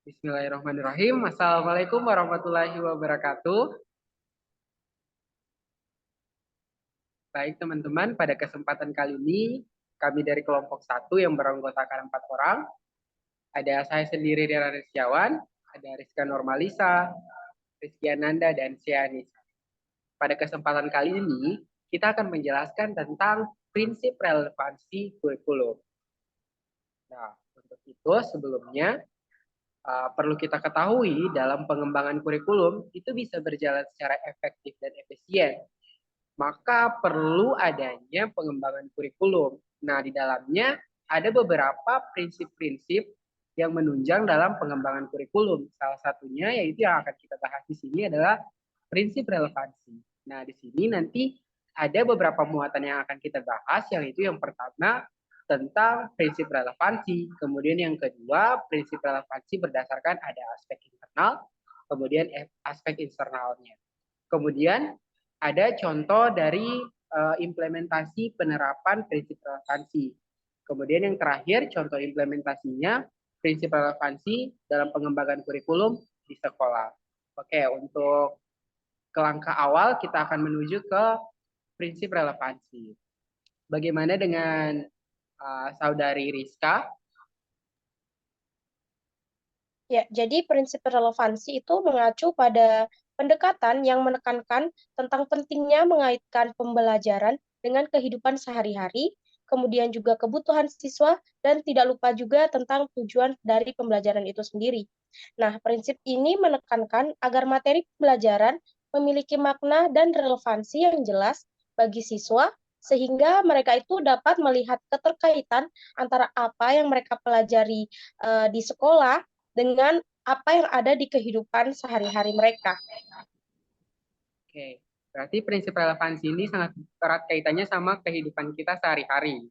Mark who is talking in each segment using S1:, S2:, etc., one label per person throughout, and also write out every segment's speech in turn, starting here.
S1: Bismillahirrahmanirrahim. Assalamualaikum warahmatullahi wabarakatuh. Baik teman-teman, pada kesempatan kali ini kami dari kelompok 1 yang beranggotakan 4 orang. Ada saya sendiri Dera Rizkiawan, ada Rizka Normalisa, Rizky Ananda, dan Sianisa. Pada kesempatan kali ini kita akan menjelaskan tentang prinsip relevansi kurikulum. Nah, untuk itu sebelumnya perlu kita ketahui dalam pengembangan kurikulum itu bisa berjalan secara efektif dan efisien. Maka perlu adanya pengembangan kurikulum. Nah, di dalamnya ada beberapa prinsip-prinsip yang menunjang dalam pengembangan kurikulum. Salah satunya yaitu yang akan kita bahas di sini adalah prinsip relevansi. Nah, di sini nanti ada beberapa muatan yang akan kita bahas, yang itu yang pertama tentang prinsip relevansi. Kemudian yang kedua, prinsip relevansi berdasarkan ada aspek internal, kemudian aspek eksternalnya. Kemudian ada contoh dari implementasi penerapan prinsip relevansi. Kemudian yang terakhir, contoh implementasinya prinsip relevansi dalam pengembangan kurikulum di sekolah. Oke, untuk ke langkah awal kita akan menuju ke prinsip relevansi. Bagaimana dengan saudari Rizka?
S2: Ya, jadi prinsip relevansi itu mengacu pada pendekatan yang menekankan tentang pentingnya mengaitkan pembelajaran dengan kehidupan sehari-hari, kemudian juga kebutuhan siswa, dan tidak lupa juga tentang tujuan dari pembelajaran itu sendiri. Nah, prinsip ini menekankan agar materi pembelajaran memiliki makna dan relevansi yang jelas bagi siswa, sehingga mereka itu dapat melihat keterkaitan antara apa yang mereka pelajari di sekolah dengan apa yang ada di kehidupan sehari-hari mereka.
S1: Oke, berarti prinsip relevansi ini sangat erat kaitannya sama kehidupan kita sehari-hari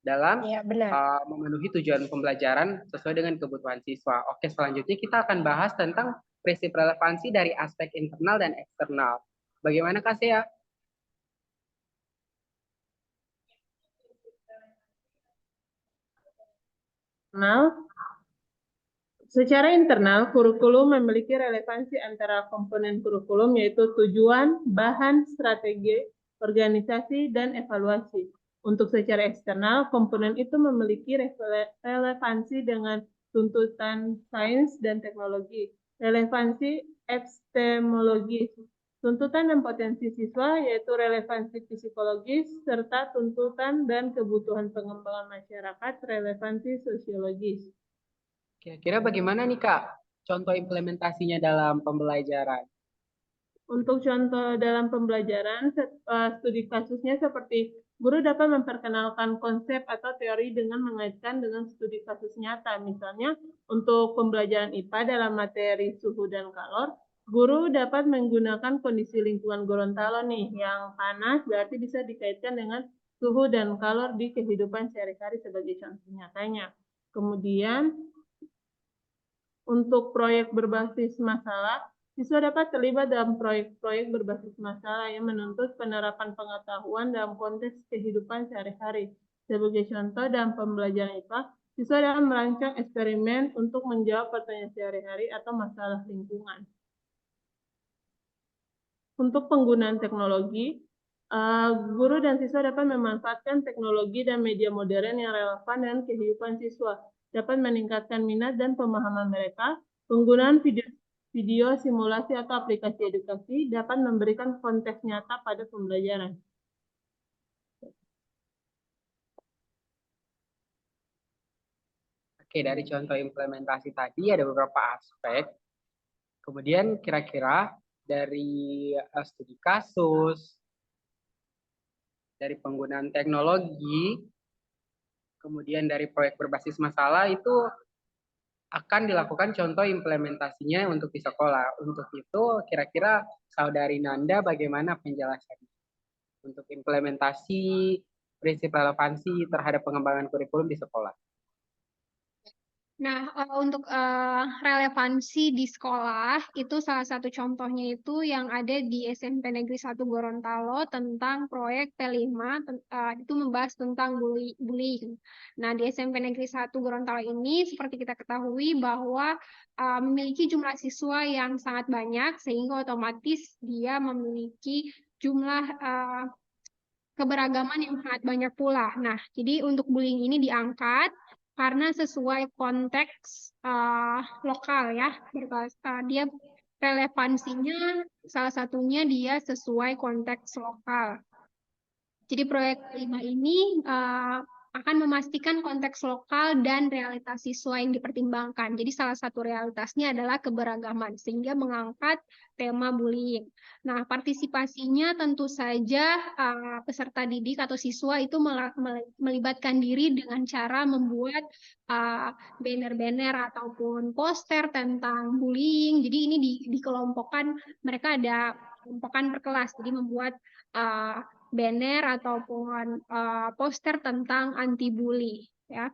S1: dalam
S2: Ya, benar.
S1: memenuhi tujuan pembelajaran sesuai dengan kebutuhan siswa. Oke, selanjutnya kita akan bahas tentang prinsip relevansi dari aspek internal dan eksternal. Bagaimana Kak Sea?
S3: Secara internal, kurikulum memiliki relevansi antara komponen kurikulum yaitu tujuan, bahan, strategi, organisasi, dan evaluasi. Untuk secara eksternal, komponen itu memiliki relevansi dengan tuntutan sains dan teknologi, relevansi epistemologis, tuntutan dan potensi siswa yaitu relevansi psikologis, serta tuntutan dan kebutuhan pengembangan masyarakat, relevansi sosiologis.
S1: Kira-kira bagaimana nih Kak contoh implementasinya dalam pembelajaran?
S3: Untuk contoh dalam pembelajaran, studi kasusnya seperti guru dapat memperkenalkan konsep atau teori dengan mengaitkan dengan studi kasus nyata. Misalnya, untuk pembelajaran IPA dalam materi suhu dan kalor, guru dapat menggunakan kondisi lingkungan Gorontalo nih, yang panas berarti bisa dikaitkan dengan suhu dan kalor di kehidupan sehari-hari sebagai contoh nyatanya. Kemudian, untuk proyek berbasis masalah, siswa dapat terlibat dalam proyek-proyek berbasis masalah yang menuntut penerapan pengetahuan dalam konteks kehidupan sehari-hari. Sebagai contoh, dalam pembelajaran IPA, siswa dapat merancang eksperimen untuk menjawab pertanyaan sehari-hari atau masalah lingkungan. Untuk penggunaan teknologi, guru dan siswa dapat memanfaatkan teknologi dan media modern yang relevan dengan kehidupan siswa, dapat meningkatkan minat dan pemahaman mereka. Penggunaan video simulasi atau aplikasi edukasi dapat memberikan konteks nyata pada pembelajaran.
S1: Oke, dari contoh implementasi tadi ada beberapa aspek. Kemudian kira-kira dari studi kasus, dari penggunaan teknologi, kemudian dari proyek berbasis masalah itu akan dilakukan contoh implementasinya untuk di sekolah. Untuk itu kira-kira Saudari Nanda bagaimana penjelasannya untuk implementasi prinsip relevansi terhadap pengembangan kurikulum di sekolah?
S4: Nah, untuk relevansi di sekolah, itu salah satu contohnya itu yang ada di SMP Negeri 1 Gorontalo tentang proyek P5, itu membahas tentang bullying. Nah, di SMP Negeri 1 Gorontalo ini, seperti kita ketahui bahwa memiliki jumlah siswa yang sangat banyak, sehingga otomatis dia memiliki jumlah keberagaman yang sangat banyak pula. Nah, jadi untuk bullying ini diangkat karena sesuai konteks lokal ya, dia relevansinya salah satunya dia sesuai konteks lokal. Jadi proyek 5 ini akan memastikan konteks lokal dan realitas siswa yang dipertimbangkan. Jadi salah satu realitasnya adalah keberagaman, sehingga mengangkat tema bullying. Nah, partisipasinya tentu saja peserta didik atau siswa itu melibatkan diri dengan cara membuat banner-banner ataupun poster tentang bullying. Jadi ini dikelompokkan, mereka ada kelompokan per kelas, jadi membuat banner ataupun poster tentang anti bully ya.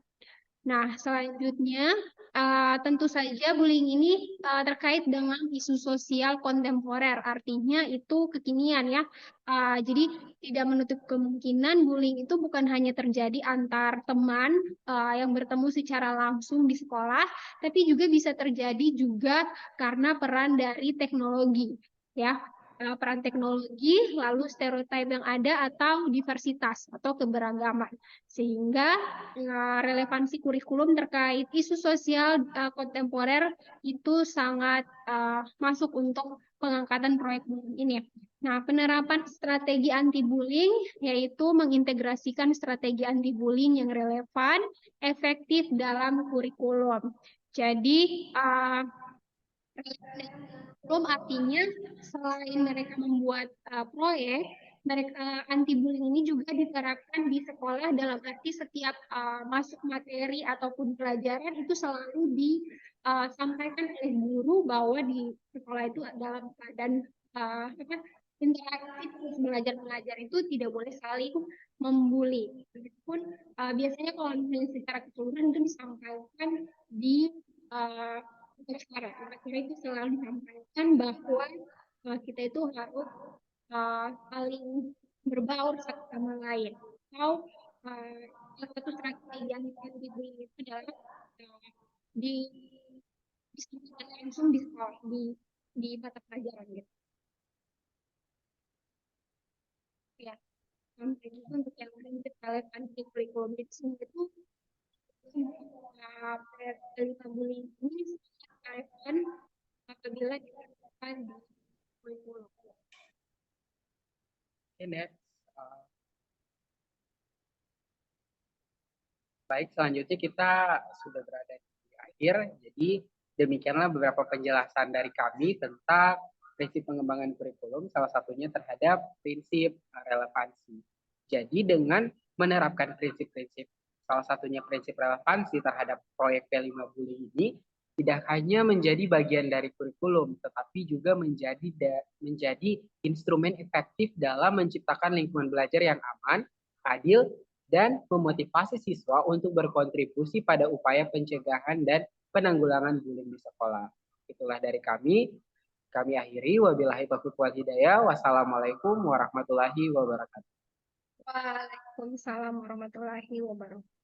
S4: Nah, selanjutnya tentu saja bullying ini terkait dengan isu sosial kontemporer, artinya itu kekinian ya. Jadi tidak menutup kemungkinan bullying itu bukan hanya terjadi antar teman yang bertemu secara langsung di sekolah, tapi juga bisa terjadi juga karena peran dari teknologi ya. Peran teknologi, lalu stereotip yang ada atau diversitas atau keberagaman. Sehingga relevansi kurikulum terkait isu sosial kontemporer itu sangat masuk untuk pengangkatan proyek bullying ini. Nah, penerapan strategi anti-bullying yaitu mengintegrasikan strategi anti-bullying yang relevan, efektif dalam kurikulum. Jadi, kurikulum artinya selain mereka membuat proyek, mereka anti bullying ini juga diterapkan di sekolah dalam arti setiap masuk materi ataupun pelajaran itu selalu disampaikan oleh guru bahwa di sekolah itu dalam keadaan interaktif, belajar-belajar itu tidak boleh saling membuli. Meskipun biasanya kalau misalnya secara keseluruhan itu disampaikan di acara itu selalu disampaikan bahwa kita itu harus saling berbaur satu sama lain. Atau salah satu strategi yang dibeli itu adalah di diskusikan langsung di sekolah, di mata pelajaran gitu. Ya, sampai itu untuk yang relevansi kurikulum itu bullying ini relevan apabila dilakukan di kurikulum.
S1: Next. Baik, selanjutnya kita sudah berada di akhir. Jadi demikianlah beberapa penjelasan dari kami tentang prinsip pengembangan kurikulum, salah satunya terhadap prinsip relevansi. Jadi dengan menerapkan prinsip-prinsip, salah satunya prinsip relevansi terhadap proyek P5 Bully ini, tidak hanya menjadi bagian dari kurikulum, tetapi juga menjadi instrumen efektif dalam menciptakan lingkungan belajar yang aman, adil, dan memotivasi siswa untuk berkontribusi pada upaya pencegahan dan penanggulangan bullying di sekolah. Itulah dari kami. Kami akhiri. Wabillahi taufiq wal hidayah. Wassalamualaikum warahmatullahi wabarakatuh.
S4: Waalaikumsalam warahmatullahi wabarakatuh.